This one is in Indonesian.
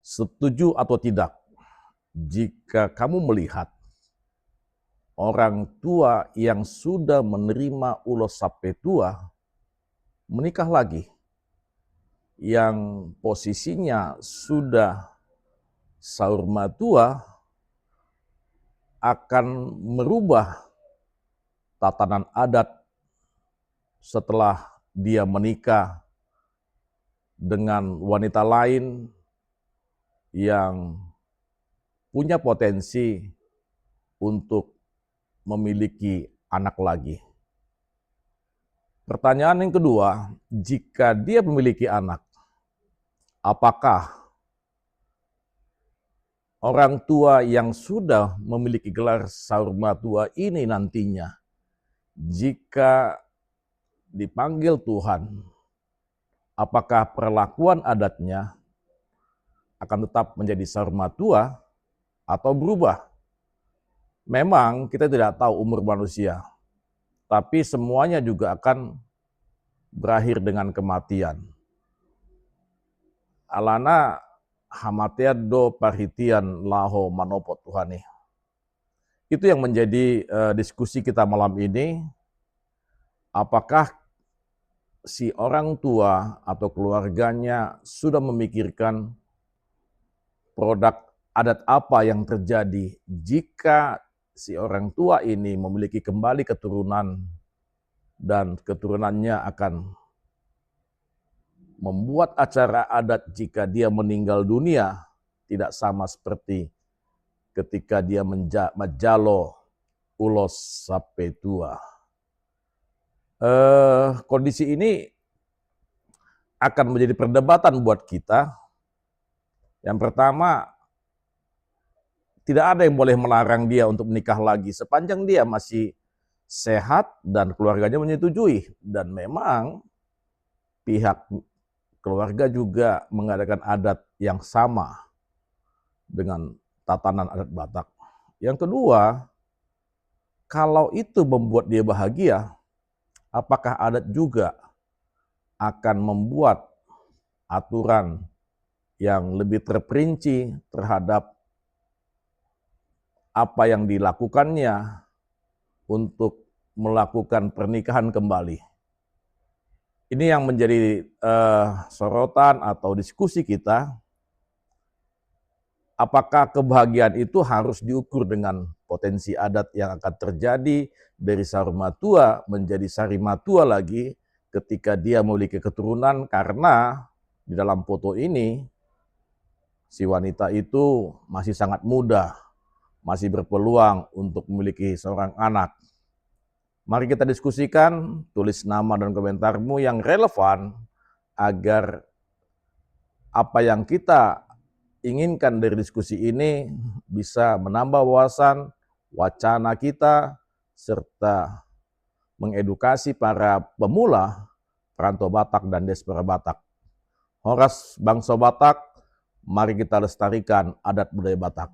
Setuju atau tidak, jika kamu melihat orang tua yang sudah menerima ulos sape tua menikah lagi, yang posisinya sudah saur matua, akan merubah tatanan adat setelah dia menikah dengan wanita lain yang punya potensi untuk memiliki anak lagi. Pertanyaan yang kedua, jika dia memiliki anak, apakah orang tua yang sudah memiliki gelar saur matua ini nantinya, jika dipanggil Tuhan, apakah perlakuan adatnya akan tetap menjadi saur matua atau berubah? Memang kita tidak tahu umur manusia, tapi semuanya juga akan berakhir dengan kematian. Alana hamatea do parhitian laho manopo Tuhani. Itu yang menjadi diskusi kita malam ini. Apakah si orang tua atau keluarganya sudah memikirkan produk adat apa yang terjadi jika si orang tua ini memiliki kembali keturunan dan keturunannya akan membuat acara adat jika dia meninggal dunia tidak sama seperti ketika dia menjalo ulos sape tua. Kondisi ini akan menjadi perdebatan buat kita. Yang pertama, tidak ada yang boleh melarang dia untuk menikah lagi sepanjang dia masih sehat dan keluarganya menyetujui. Dan memang pihak keluarga juga mengadakan adat yang sama dengan tatanan adat Batak. Yang kedua, kalau itu membuat dia bahagia, apakah adat juga akan membuat aturan yang lebih terperinci terhadap apa yang dilakukannya untuk melakukan pernikahan kembali. Ini yang menjadi sorotan atau diskusi kita. Apakah kebahagiaan itu harus diukur dengan potensi adat yang akan terjadi dari sarumatua menjadi sarimatua lagi ketika dia memiliki keturunan, karena di dalam foto ini si wanita itu masih sangat muda, masih berpeluang untuk memiliki seorang anak. Mari kita diskusikan, tulis nama dan komentarmu yang relevan agar apa yang kita inginkan dari diskusi ini bisa menambah wawasan, wacana kita, serta mengedukasi para pemula, perantau Batak dan diaspora Batak. Horas bangsa Batak, mari kita lestarikan adat budaya Batak.